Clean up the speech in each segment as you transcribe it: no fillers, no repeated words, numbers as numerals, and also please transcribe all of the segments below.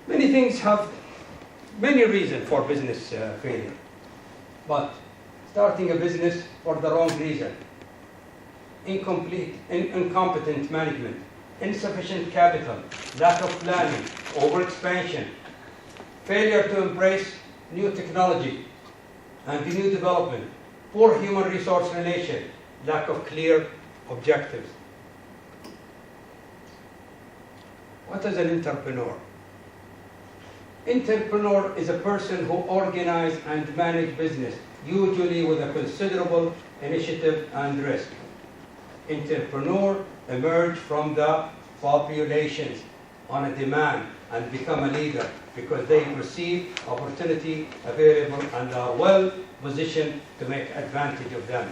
Many things have many reasons for business failure, but starting a business for the wrong reason, incompetent management, insufficient capital, lack of planning, overexpansion, failure to embrace new technology and new development, poor human resource relation, lack of clear objectives. What is an entrepreneur? Entrepreneur is a person who organizes and manages business, usually with a considerable initiative and risk. Entrepreneur emerge from the populations on a demand and become a leader because they perceive opportunity available and are well positioned to make advantage of them.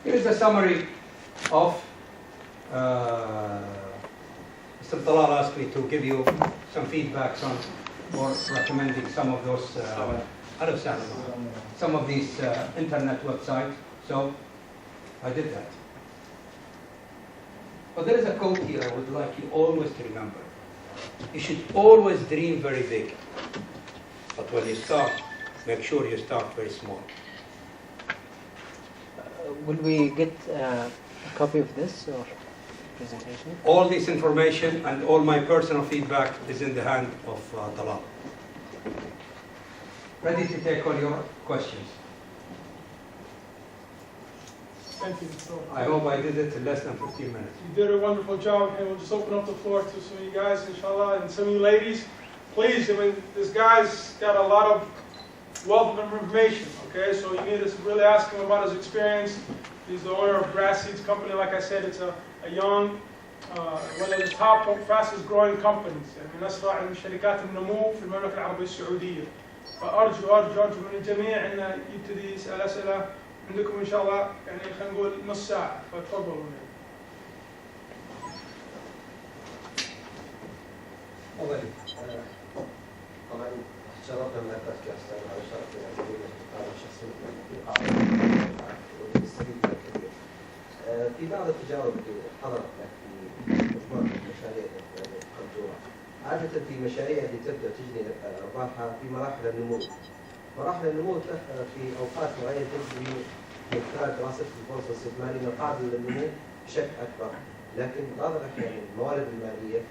Here's a summary of Mr. Talal asked me to give you some feedbacks on or recommending some of those some of these internet websites. So I did that. But there is a quote here I would like you always to remember. You should always dream very big. But when you start, make sure you start very small. Will we get a copy of this or presentation? All this information and all my personal feedback is in the hand of Talal. Ready to take all your questions. Thank you. I hope I did it in less than 15 minutes. You did a wonderful job, and we'll just open up the floor to some of you guys, inshallah, and some of you ladies. Please, I mean, this guy's got a lot of wealth of information, okay? So you need to really ask him about his experience. He's the owner of Grass Seeds Company. Like I said, it's a young, one of the top, fastest growing companies. من أسرع شركات النمو في المملكة العربية السعودية. فأرجو من الجميع أن يبتدي يسأل أسئلة. عندكم إن شاء الله يعني خلينا نقول نص ساعة، فتفضلوا. طبعا شرفنا من البودكاست على شرفنا على شخصية في بعض التجارب اللي حضرت في مجموعة المشاريع اللي قدموها. عادة في مشاريع اللي تبدأ تجني أرباحها في مراحل النمو. مراحل النمو في أوقات معينة تجري من خلال دراسة الفرص الاستثمارية مقابل للنمو بشكل أكبر، لكن بعض الأحيان الموارد المالية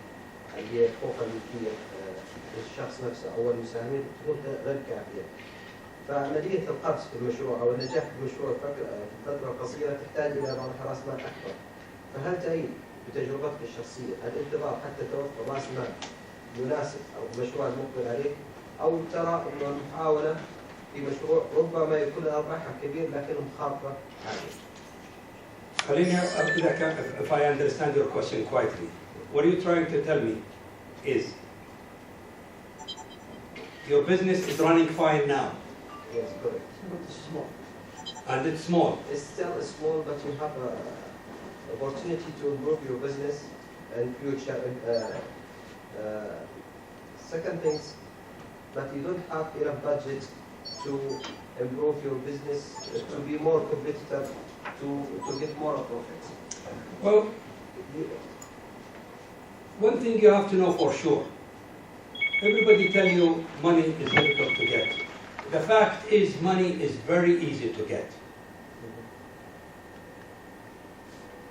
اللي هي فوق الملكية للشخص نفسه أو المساهمين تكون غير كافية. فعملية القفز في المشروع أو النجاح في المشروع في فترة قصيرة تحتاج إلى بعض رأس مال أكبر. فهل تعين بتجربتك الشخصية الانتظار حتى توفر رأس مال مناسب أو المشروع المقبل عليه، أو ترى أن المحاولة في مشروع ربما يكون أرباحها كبير لكن مخاطرة عالية؟ خليني أبدأ if I understand your question quietly. What you're trying to tell me is your business is running fine now. Yes, correct. But it's small. And it's small. It's still small, but you have an opportunity to improve your business and future. Second things, but you don't have enough budget to improve your business, to be more competitive, to get more profits. Well, one thing you have to know for sure. Everybody tell you money is difficult to get. The fact is money is very easy to get.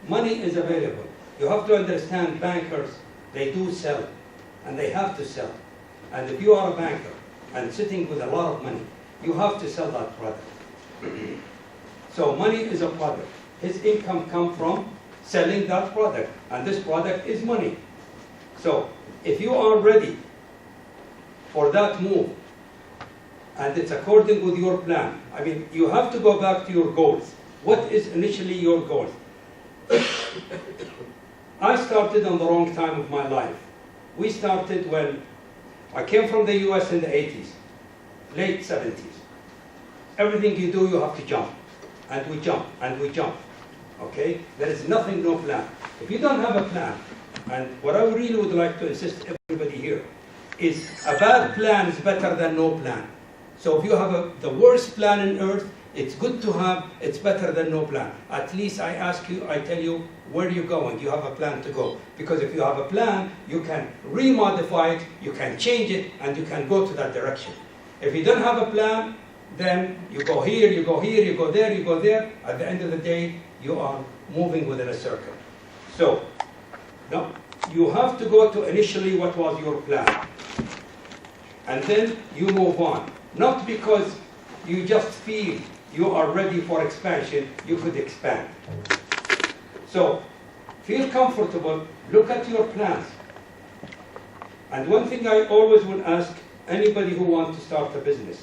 Money is available. You have to understand bankers, they do sell, and they have to sell. And if you are a banker and sitting with a lot of money, you have to sell that product. So money is a product. His income comes from selling that product, and this product is money. So if you are ready for that move, and it's according with your plan, I mean, you have to go back to your goals. What is initially your goal? I started on the wrong time of my life. We started when I came from the US in the 80s, late 70s. Everything you do, you have to jump. And we jump, and we jump. Okay? There is nothing, no plan. If you don't have a plan, and what I really would like to insist everybody here is a bad plan is better than no plan. So if you have the worst plan on earth, It's good to have, it's better than no plan. At least I ask you, I tell you where you're going. You have a plan to go. Because if you have a plan, you can remodify it, you can change it, and you can go to that direction. If you don't have a plan, then you go here, you go here, you go there, you go there. At the end of the day, you are moving within a circle. So, no, you have to go to initially what was your plan. And then you move on. Not because you just feel you are ready for expansion, you could expand. So, feel comfortable, look at your plans. And one thing I always will ask anybody who wants to start a business,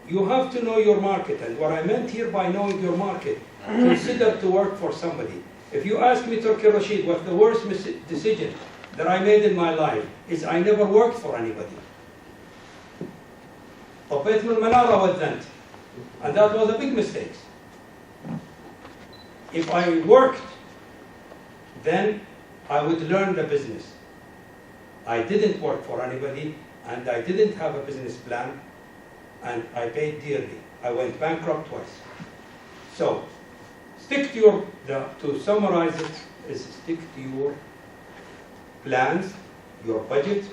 you have to know your market. And what I meant here by knowing your market, consider to work for somebody. If you ask me, Turki Rasheed, what's the worst decision that I made in my life, is I never worked for anybody. طبيت من المنارة وذنت. And that was a big mistake. If I worked, then I would learn the business. I didn't work for anybody, and I didn't have a business plan, and I paid dearly. I went bankrupt twice. So, stick to your, to summarize it, is stick to your plans, your budget.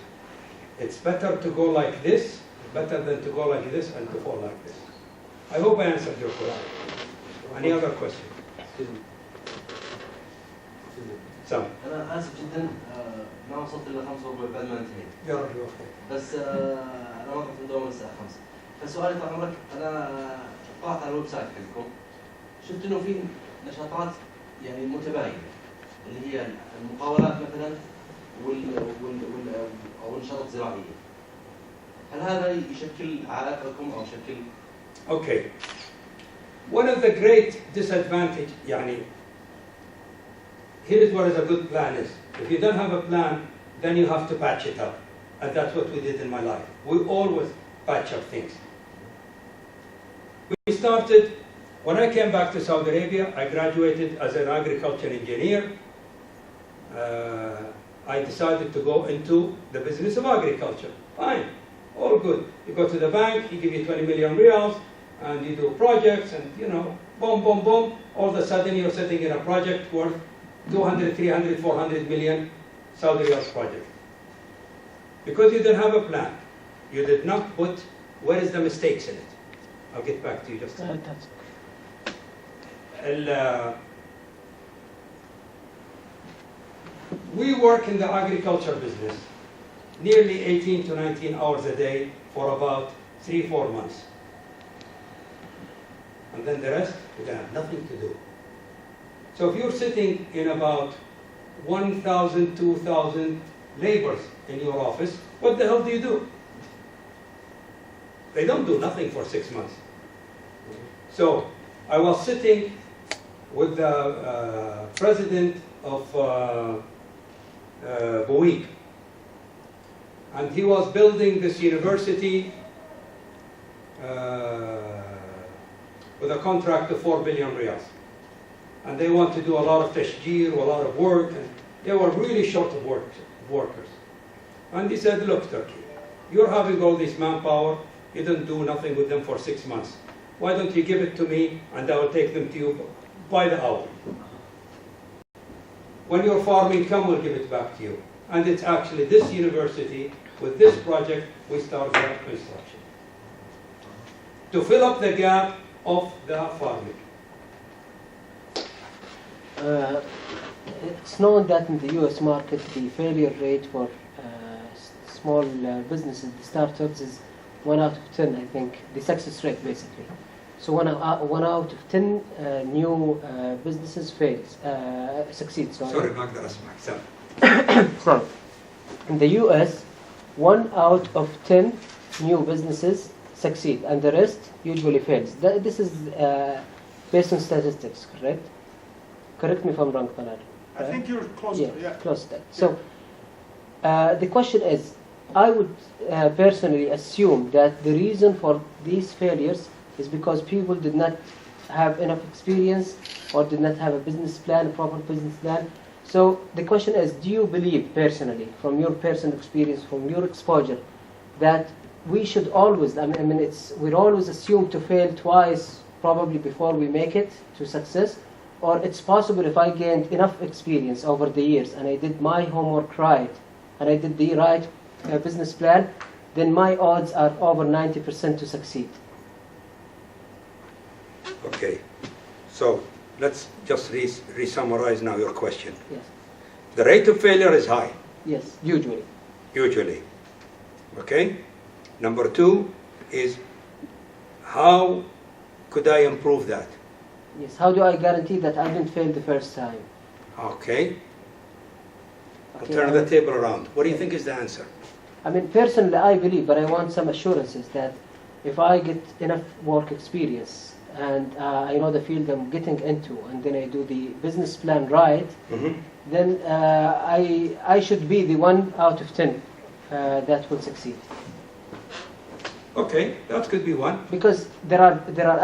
It's better to go like this, better than to go like this and to fall like this. I hope I answered your question. Any other question? Sam. أنا آسف جدا ما وصلت إلا 5 ربع بعد ما انتهيت. يا رب يوفقك. بس أنا ما كنت مداوم الساعة 5. فسؤالي طال عمرك أنا طلعت على الويب سايت حقكم شفت إنه في نشاطات يعني متباينة اللي هي المقاولات مثلا أو النشاطات الزراعية. هل هذا يشكل عائق لكم أو يشكل؟ Okay. One of the great disadvantage, يعني, here is what is a good plan is. If you don't have a plan, then you have to patch it up. And that's what we did in my life. We always patch up things. We started, when I came back to Saudi Arabia, I graduated as an agriculture engineer. I decided to go into the business of agriculture. Fine, all good. You go to the bank, he give you 20 million riyals, and you do projects, and you know, boom, boom, boom. All of a sudden you're sitting in a project worth 200, 300, 400 million Saudi riyals project. Because you didn't have a plan. You did not put, where is the mistakes in it? I'll get back to you just a minute. We work in the agriculture business nearly 18 to 19 hours a day for about 3-4 months. And then the rest, we have nothing to do. So if you're sitting in about 1,000, 2,000 laborers in your office, what the hell do you do? They don't do nothing for 6 months. So I was sitting with the president of Boeing, and he was building this university with a contract of 4 billion riyals. And they want to do a lot of tashjir, a lot of work, and they were really short of workers. And he said, look, Turkey, you're having all this manpower, you didn't do nothing with them for 6 months. Why don't you give it to me, and I will take them to you by the hour. When your farming come, we'll give it back to you. And it's actually this university, with this project, we started construction. To fill up the gap of the farming. It's known that in the US market, the failure rate for small businesses, the startups, is 1 out of 10, I think, the success rate basically. So 1 out of 10 new businesses fails, succeed. Sorry, ما أقدر أسمعك. Sorry. In the US, 1 out of 10 new businesses succeed, and the rest usually fails. This is based on statistics, correct? Correct me if I'm wrong, Talal. I think you're close to it, yeah. Close to that. So the question is, I would personally assume that the reason for these failures is because people did not have enough experience or did not have a business plan, a proper business plan. So the question is, do you believe personally, from your personal experience, from your exposure, that we should always, we're always assumed to fail twice probably before we make it to success. Or it's possible if I gained enough experience over the years and I did my homework right and I did the right business plan, then my odds are over 90% to succeed. Okay, so let's just re-summarize now your question. Yes. The rate of failure is high, Yes, usually. usually. Okay? Number two is, how could I improve that? Yes. How do I guarantee that I didn't fail the first time? Okay? I'll Okay, turn the table around. What do you think is the answer? Personally, I believe, but I want some assurances that if I get enough work experience and I know the field I'm getting into, and then I do the business plan right, then I should be the 1 out of 10 that will succeed. Okay, that could be one. Because there are